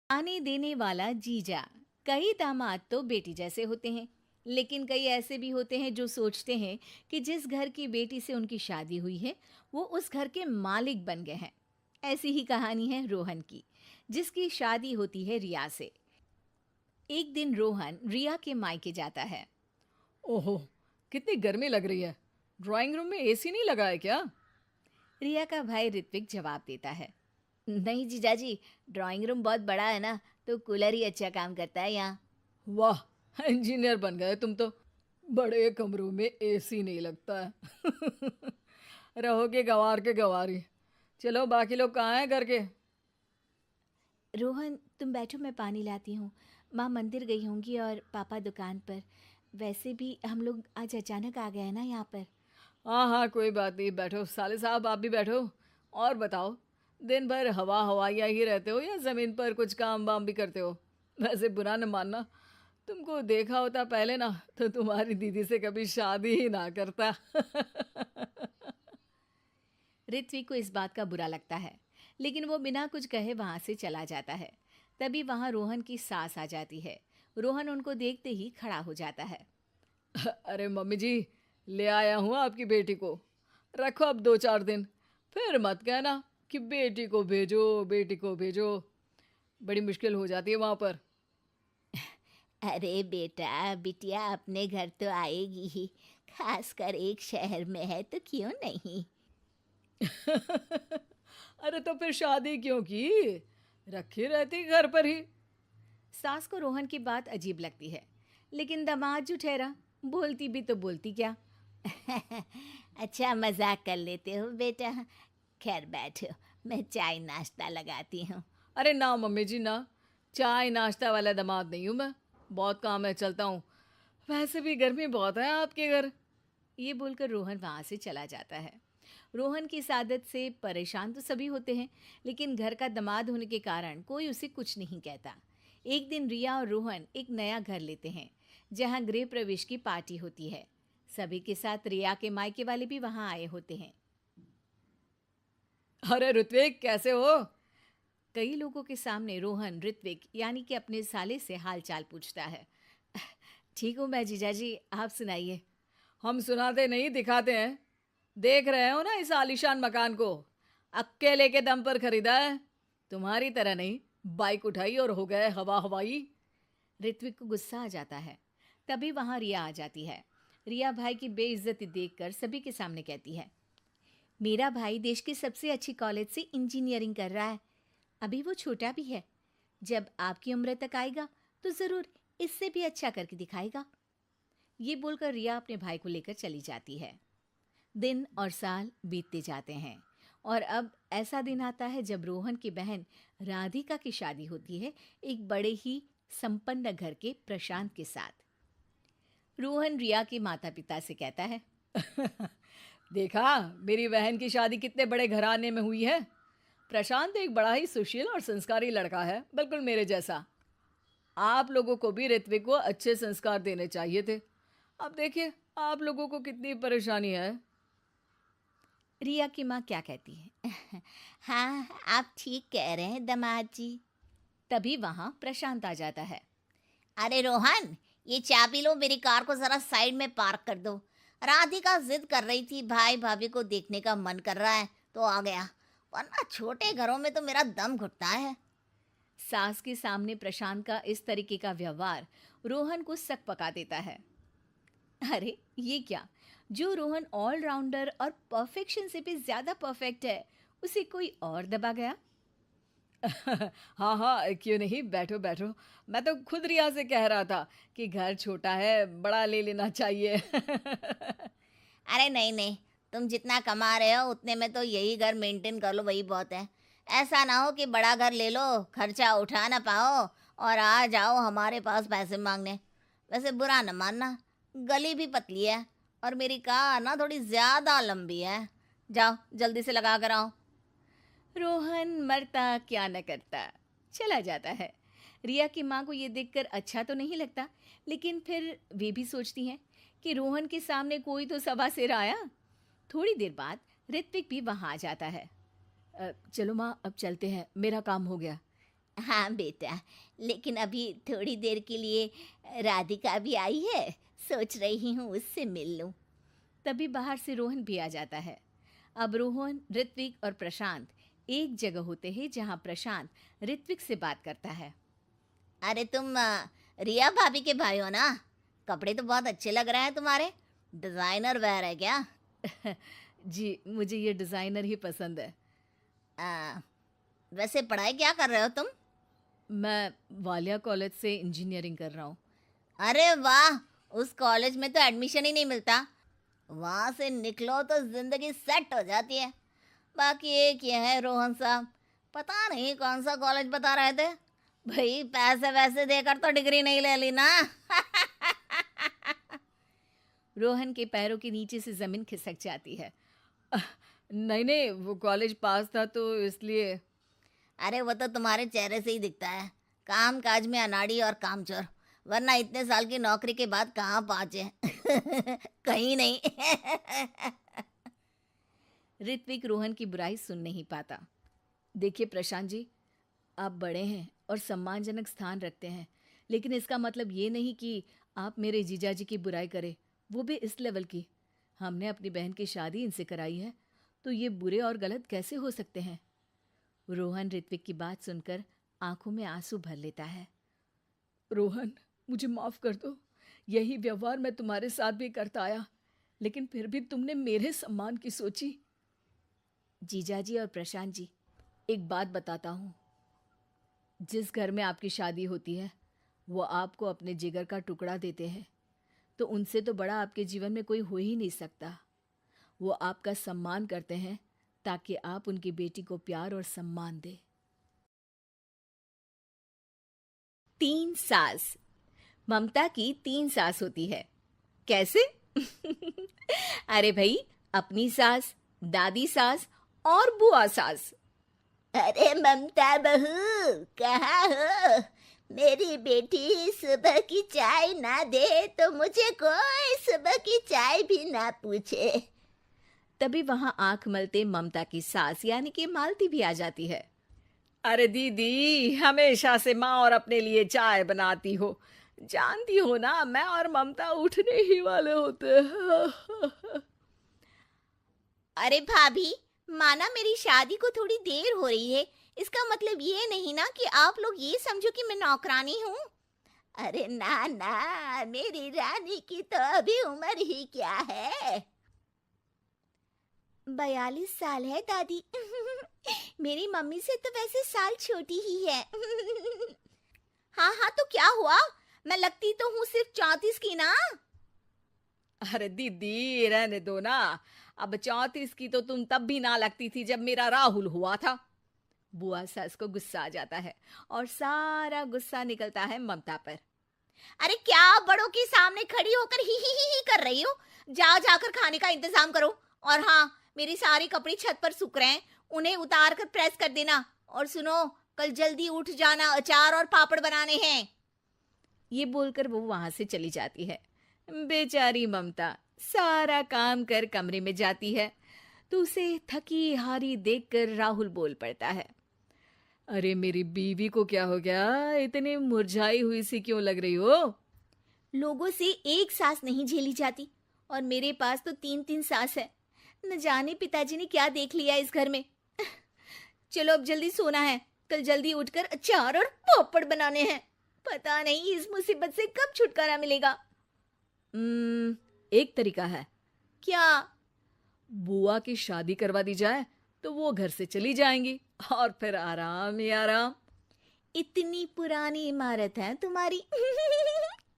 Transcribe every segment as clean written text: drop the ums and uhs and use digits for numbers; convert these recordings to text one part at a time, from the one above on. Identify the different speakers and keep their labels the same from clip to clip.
Speaker 1: आने देने वाला जीजा। कई दामाद तो बेटी जैसे होते हैं, लेकिन कई ऐसे भी होते हैं जो सोचते हैं कि जिस घर की बेटी से उनकी शादी हुई है वो उस घर के मालिक बन गए हैं। ऐसी ही कहानी है रोहन की, जिसकी शादी होती है रिया से। एक दिन रोहन रिया के मायके जाता है।
Speaker 2: ओहो, कितनी गर्मी लग रही है। ड्राइंग रूम में एसी नहीं लगा है क्या?
Speaker 1: रिया का भाई ऋत्विक जवाब देता है, नहीं जीजाजी, ड्राइंग रूम बहुत बड़ा है ना, तो कूलर ही अच्छा काम करता है यहाँ।
Speaker 2: वाह, इंजीनियर बन गए तुम तो। बड़े कमरों में एसी नहीं लगता है। रहोगे गंवार के गंवारी। चलो, बाकी लोग कहाँ हैं घर के?
Speaker 1: रोहन, तुम बैठो, मैं पानी लाती हूँ। माँ मंदिर गई होंगी और पापा दुकान पर। वैसे भी हम लोग आज अचानक आ गए हैं ना यहाँ पर।
Speaker 2: हाँ हाँ, कोई बात नहीं, बैठो। साले साहब आप भी बैठो। और बताओ, दिन भर हवा हवाइया ही रहते हो या ज़मीन पर कुछ काम वाम भी करते हो? वैसे बुरा न मानना, तुमको देखा होता पहले ना तो तुम्हारी दीदी से कभी शादी ही ना करता।
Speaker 1: ऋत्विक को इस बात का बुरा लगता है, लेकिन वो बिना कुछ कहे वहाँ से चला जाता है। तभी वहाँ रोहन की सास आ जाती है। रोहन उनको देखते ही खड़ा हो जाता है।
Speaker 2: अरे मम्मी जी, ले आया हूँ आपकी बेटी को। रखो अब 2-4 दिन, फिर मत कहना कि बेटी को भेजो, बेटी को भेजो। बड़ी मुश्किल हो जाती है वहाँ पर।
Speaker 1: अरे बेटा, बिटिया अपने घर तो आएगी ही, खासकर एक शहर में है तो क्यों नहीं।
Speaker 2: अरे तो फिर शादी क्यों की? रखी रहती घर पर ही।
Speaker 1: सास को रोहन की बात अजीब लगती है, लेकिन दामाद जो ठहरा, बोलती भी तो बोलती क्या। अच्छा, मजाक कर लेते हो बेटा। खैर बैठो, मैं चाय नाश्ता लगाती हूँ।
Speaker 2: अरे ना मम्मी जी ना, चाय नाश्ता वाला दामाद नहीं हूँ मैं। बहुत काम है, चलता हूँ। वैसे भी गर्मी बहुत है आपके घर।
Speaker 1: ये बोलकर रोहन वहाँ से चला जाता है। रोहन की इस आदत से परेशान तो सभी होते हैं, लेकिन घर का दामाद होने के कारण कोई उसे कुछ नहीं कहता। एक दिन रिया और रोहन एक नया घर लेते हैं, जहाँ गृह प्रवेश की पार्टी होती है। सभी के साथ रिया के मायके वाले भी वहाँ आए होते हैं।
Speaker 2: अरे ऋत्विक, कैसे हो?
Speaker 1: कई लोगों के सामने रोहन ऋत्विक यानी कि अपने साले से हालचाल पूछता है। ठीक हूँ मैं जीजाजी, आप सुनाइए।
Speaker 2: हम सुनाते नहीं, दिखाते हैं। देख रहे हो ना इस आलीशान मकान को? अकेले के दम पर खरीदा है। तुम्हारी तरह नहीं, बाइक उठाई और हो गए हवा हवाई।
Speaker 1: ऋत्विक को गुस्सा आ जाता है। तभी वहां रिया आ जाती है। रिया भाई की बेइज्जती देखकर सभी के सामने कहती है, मेरा भाई देश की सबसे अच्छी कॉलेज से इंजीनियरिंग कर रहा है। अभी वो छोटा भी है, जब आपकी उम्र तक आएगा तो ज़रूर इससे भी अच्छा करके दिखाएगा। ये बोलकर रिया अपने भाई को लेकर चली जाती है। दिन और साल बीतते जाते हैं, और अब ऐसा दिन आता है जब रोहन की बहन राधिका की शादी होती है, एक बड़े ही संपन्न घर के प्रशांत के साथ। रोहन रिया के माता पिता से कहता है,
Speaker 2: देखा, मेरी बहन की शादी कितने बड़े घराने में हुई है। प्रशांत एक बड़ा ही सुशील और संस्कारी लड़का है, बिल्कुल मेरे जैसा। आप लोगों को भी ऋत्विक को अच्छे संस्कार देने चाहिए थे। अब देखिए, आप लोगों को कितनी परेशानी है।
Speaker 1: रिया की माँ क्या कहती है। हाँ, आप ठीक कह रहे हैं दामाद जी। तभी वहाँ प्रशांत आ जाता है। अरे रोहन, ये चाबी लो, मेरी कार को जरा साइड में पार्क कर दो। राधिका जिद कर रही थी, भाई भाभी को देखने का मन कर रहा है तो आ गया, वरना छोटे घरों में तो मेरा दम घुटता है। सास के सामने प्रशांत का इस तरीके का व्यवहार रोहन को सक पका देता है। अरे ये क्या, जो रोहन ऑलराउंडर और परफेक्शन से भी ज्यादा परफेक्ट है, उसे कोई और दबा गया।
Speaker 2: हाँ हाँ, क्यों नहीं, बैठो बैठो। मैं तो खुद रिया से कह रहा था कि घर छोटा है, बड़ा ले लेना चाहिए।
Speaker 1: अरे नहीं नहीं, तुम जितना कमा रहे हो उतने में तो यही घर मेंटेन कर लो, वही बहुत है। ऐसा ना हो कि बड़ा घर ले लो, खर्चा उठा ना पाओ और आ जाओ हमारे पास पैसे मांगने। वैसे बुरा न मानना, गली भी पतली है और मेरी कार ना थोड़ी ज़्यादा लंबी है। जाओ जल्दी से लगा कर आओ। रोहन मरता क्या न करता, चला जाता है। रिया की माँ को ये देखकर अच्छा तो नहीं लगता, लेकिन फिर वे भी सोचती हैं कि रोहन के सामने कोई तो सवा सिर आया। थोड़ी देर बाद ऋत्विक भी वहाँ आ जाता है।
Speaker 2: चलो माँ, अब चलते हैं, मेरा काम हो गया।
Speaker 3: हाँ बेटा, लेकिन अभी थोड़ी देर के लिए राधिका भी आई है, सोच रही हूँ उससे मिल लूँ।
Speaker 1: तभी बाहर से रोहन भी आ जाता है। अब रोहन, ऋत्विक और प्रशांत एक जगह होते हैं जहां प्रशांत ऋत्विक से बात करता है।
Speaker 3: अरे तुम रिया भाभी के भाई हो ना? कपड़े तो बहुत अच्छे लग रहे हैं तुम्हारे। डिज़ाइनर वेयर है क्या?
Speaker 1: जी, मुझे ये डिज़ाइनर ही पसंद है।
Speaker 3: आ, वैसे पढ़ाई क्या कर रहे हो तुम?
Speaker 1: मैं वालिया कॉलेज से इंजीनियरिंग कर रहा हूँ।
Speaker 3: अरे वाह, उस कॉलेज में तो एडमिशन ही नहीं मिलता। वहाँ से निकलो तो जिंदगी सेट हो जाती है। बाकी एक ये है रोहन साहब, पता नहीं कौन सा कॉलेज बता रहे थे। भाई पैसे वैसे देकर तो डिग्री नहीं ले ली ना।
Speaker 1: रोहन के पैरों के नीचे से ज़मीन खिसक जाती है।
Speaker 2: नहीं नहीं, वो कॉलेज पास था तो इसलिए।
Speaker 3: अरे वो तो तुम्हारे चेहरे से ही दिखता है, काम काज में अनाड़ी और कामचोर, वरना इतने साल की नौकरी के बाद कहाँ पहुँचे? कहीं नहीं।
Speaker 1: ऋत्विक रोहन की बुराई सुन नहीं पाता। देखिए प्रशांत जी, आप बड़े हैं और सम्मानजनक स्थान रखते हैं, लेकिन इसका मतलब ये नहीं कि आप मेरे जीजाजी की बुराई करें, वो भी इस लेवल की। हमने अपनी बहन की शादी इनसे कराई है, तो ये बुरे और गलत कैसे हो सकते हैं? रोहन ऋत्विक की बात सुनकर आंखों में आंसू भर लेता है।
Speaker 2: रोहन, मुझे माफ कर दो। यही व्यवहार मैं तुम्हारे साथ भी करता आया, लेकिन फिर भी तुमने मेरे सम्मान की सोची।
Speaker 1: जीजाजी और प्रशांत जी, एक बात बताता हूँ। जिस घर में आपकी शादी होती है, वो आपको अपने जिगर का टुकड़ा देते हैं, तो उनसे तो बड़ा आपके जीवन में कोई हो ही नहीं सकता। वो आपका सम्मान करते हैं ताकि आप उनकी बेटी को प्यार और सम्मान दें। 3 सास। ममता की 3 सास होती है। कैसे? अरे भाई, अपनी सास, दादी सास और बुआ सास।
Speaker 3: अरे ममता बहू, कहाँ हो? मेरी बेटी सुबह की चाय ना दे तो मुझे कोई सुबह की चाय भी ना पूछे।
Speaker 1: तभी वहां आंख मलते ममता की सास यानी कि मालती भी आ जाती है।
Speaker 2: अरे दीदी, हमेशा से माँ और अपने लिए चाय बनाती हो। जानती हो ना, मैं और ममता उठने ही वाले होते हैं।
Speaker 3: अरे भाभी, माना मेरी शादी को थोड़ी देर हो रही है, इसका मतलब ये नहीं ना कि आप लोग ये समझो कि मैं नौकरानी हूँ। अरे ना ना, मेरी रानी की तो अभी उम्र ही क्या है। 42 साल है दादी। मेरी मम्मी से तो वैसे साल छोटी ही है। हाँ हाँ, तो क्या हुआ? मैं लगती तो हूँ सिर्फ 34 की ना।
Speaker 2: अरे दीदी, रहने दो ना। अब 34 की तो तुम तब भी ना लगती थी जब मेरा राहुल हुआ था।
Speaker 1: बुआ सास को गुस्सा आ जाता है और सारा गुस्सा निकलता है ममता पर।
Speaker 3: अरे क्या बड़ों के सामने खड़ी होकर ही कर रही हो? जाओ जाकर खाने का इंतजाम करो। और हाँ, मेरी सारी कपड़े छत पर सूख रहे हैं, उन्हें उतार कर प्रेस कर देना। और सुनो, कल जल्दी उठ जाना, अचार और पापड़ बनाने हैं।
Speaker 1: ये बोलकर वो वहां से चली जाती है। बेचारी ममता सारा काम कर कमरे में जाती है तो उसे थकी हारी देखकर राहुल बोल पड़ता है।
Speaker 2: अरे मेरी बीवी को क्या हो गया? इतनी मुरझाई हुई सी क्यों लग रही हो?
Speaker 3: लोगों से एक सास नहीं झेली जाती, और मेरे पास तो 3-3 सास है। न जाने पिताजी ने क्या देख लिया इस घर में। चलो अब जल्दी सोना है, कल जल्दी उठकर अचार और पापड़ बनाने हैं। पता नहीं इस मुसीबत से कब छुटकारा मिलेगा।
Speaker 1: एक तरीका है।
Speaker 3: क्या?
Speaker 2: बुआ की शादी करवा दी जाए तो वो घर से चली जाएंगी और फिर आराम ही आराम।
Speaker 3: इतनी पुरानी इमारत है तुम्हारी।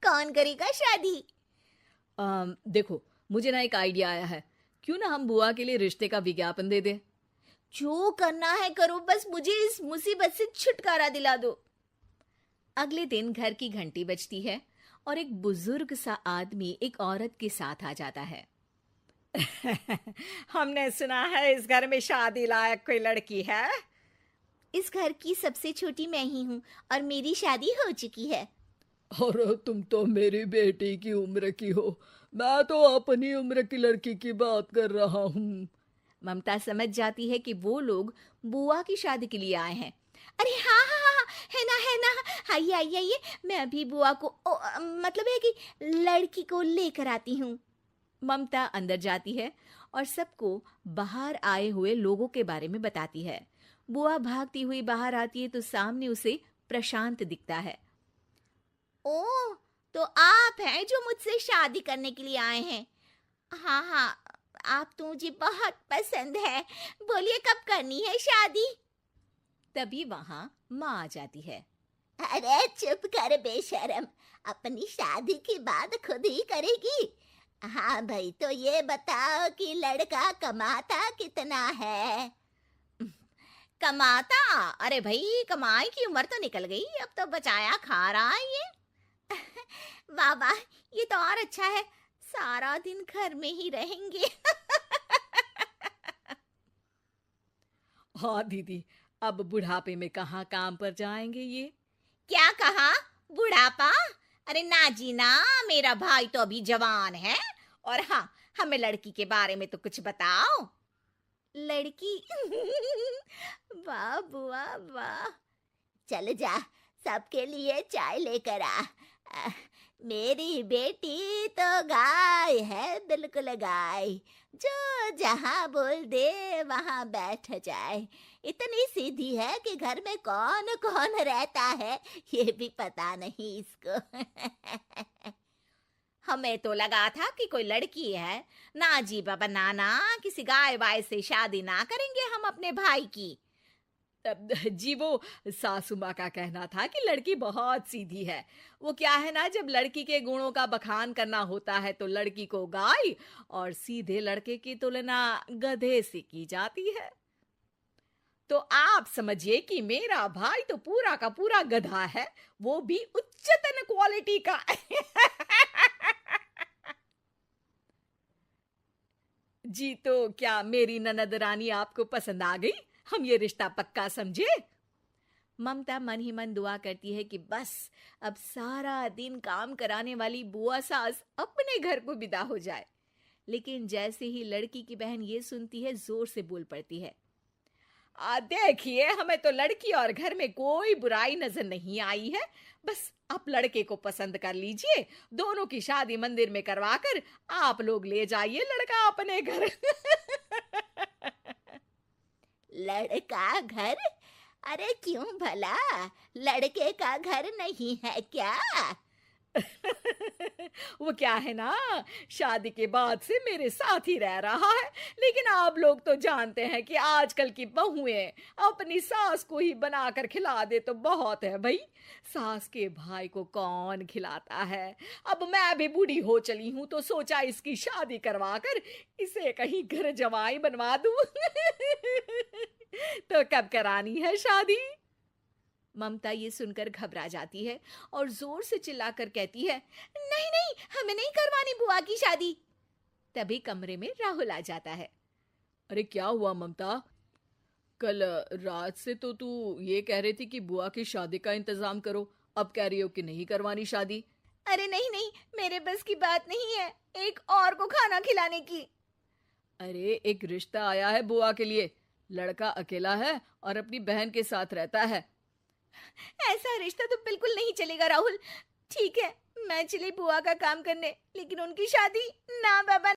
Speaker 3: कौन करेगा शादी?
Speaker 2: देखो, मुझे ना एक आइडिया आया है। क्यों ना हम बुआ के लिए रिश्ते का विज्ञापन दे दें?
Speaker 3: जो करना है करो, बस मुझे इस मुसीबत से छुटकारा दिला दो।
Speaker 1: अगले दिन घर की घंटी बजती है और एक बुजुर्ग सा आदमी एक औरत के साथ आ जाता है।
Speaker 2: हमने सुना है इस घर में शादी लायक कोई लड़की है।
Speaker 3: इस घर की सबसे छोटी मैं ही हूँ और मेरी शादी हो चुकी है।
Speaker 2: और तुम तो मेरी बेटी की उम्र की हो। मैं तो अपनी उम्र की लड़की की बात कर रहा हूँ।
Speaker 1: ममता समझ जाती है कि वो लोग बुआ की शादी के लिए आए हैं,
Speaker 3: अरे हाँ हाँ हाँ हाँ, है ना, आइए आइए आइए, मैं अभी बुआ को मतलब है कि लड़की को लेकर आती हूँ।
Speaker 1: ममता अंदर जाती है और सबको बाहर आए हुए लोगों के बारे में बताती है। बुआ भागती हुई बाहर आती है तो सामने उसे प्रशांत दिखता है।
Speaker 3: ओह, तो आप हैं जो मुझसे शादी करने के लिए आए हैं। हाँ हाँ, आप तो मुझे बहुत पसंद है। बोलिए कब करनी है शादी?
Speaker 1: तभी वहां माँ आ जाती है।
Speaker 3: अरे चुप कर बेशरम, अपनी शादी की बात खुद ही करेगी। हाँ भाई, तो ये बताओ कि लड़का कमाता कितना है? कमाता? अरे भाई, कमाई की उम्र तो निकल गई, अब तो बचाया खा रहा है ये। वाह वाह, ये तो और अच्छा है, सारा दिन घर में ही रहेंगे।
Speaker 2: हाँ दीदी, अब बुढ़ापे में कहाँ काम पर जाएंगे ये।
Speaker 3: क्या कहा? बुढ़ापा? अरे ना जी ना, मेरा भाई तो अभी जवान है। और हाँ, हमें लड़की के बारे में तो कुछ बताओ। लड़की? वाह बुआ वाह। चल जा, सबके लिए चाय लेकर आ। अ, मेरी बेटी तो गाय है, बिल्कुल गाय, जो जहाँ बोल दे वहाँ बैठ जाए। इतनी सीधी है कि घर में कौन कौन रहता है ये भी पता नहीं इसको। हमें तो लगा था कि कोई लड़की है। ना जी बाबा, नाना, किसी गाय वाय से शादी ना करेंगे हम अपने भाई की।
Speaker 2: जी वो सासू माँ का कहना था कि लड़की बहुत सीधी है। वो क्या है ना, जब लड़की के गुणों का बखान करना होता है तो लड़की को गाय और सीधे लड़के की तुलना गधे से की जाती है। तो आप समझिए कि मेरा भाई तो पूरा का पूरा गधा है, वो भी उच्चतन क्वालिटी का। जी तो क्या मेरी ननद रानी आपको पसंद आ गई? हम ये रिश्ता पक्का समझे?
Speaker 1: ममता मन ही मन दुआ करती है कि बस अब सारा दिन काम कराने वाली बुआ सास अपने घर को विदा हो जाए। लेकिन जैसे ही लड़की की बहन ये सुनती है, जोर से बोल पड़ती है।
Speaker 2: देखिए, हमें तो लड़की और घर में कोई बुराई नजर नहीं आई है। बस आप लड़के को पसंद कर लीजिए, दोनों की शादी मंदिर में करवाकर आप लोग ले जाइए लड़का अपने घर।
Speaker 3: लड़का घर? अरे क्यों भला, लड़के का घर नहीं है क्या?
Speaker 2: वो क्या है ना, शादी के बाद से मेरे साथ ही रह रहा है। लेकिन आप लोग तो जानते हैं कि आजकल की बहुएं अपनी सास को ही बनाकर खिला दे तो बहुत है भाई। सास के भाई को कौन खिलाता है। अब मैं भी बूढ़ी हो चली हूं तो सोचा इसकी शादी करवाकर इसे कहीं घर जमाई बनवा दूं। तो कब करानी है शादी?
Speaker 1: ममता ये सुनकर घबरा जाती है और जोर से चिल्लाकर कहती है,
Speaker 3: नहीं नहीं, हमें नहीं करवानी बुआ की शादी।
Speaker 1: तभी कमरे में राहुल आ जाता है।
Speaker 2: अरे क्या हुआ ममता? कल रात से तो तू ये कह रही थी कि बुआ की शादी का इंतजाम करो, अब कह रही हो कि नहीं करवानी शादी।
Speaker 3: अरे नहीं नहीं, मेरे बस की बात नहीं है एक और को खाना खिलाने की।
Speaker 2: अरे एक रिश्ता आया है बुआ के लिए, लड़का अकेला है और अपनी बहन के साथ रहता है।
Speaker 3: ऐसा रिश्ता तो बिल्कुल नहीं चलेगा राहुल। ठीक है, मैं चली बुआ का काम करने, लेकिन उनकी शादी ना बाबा।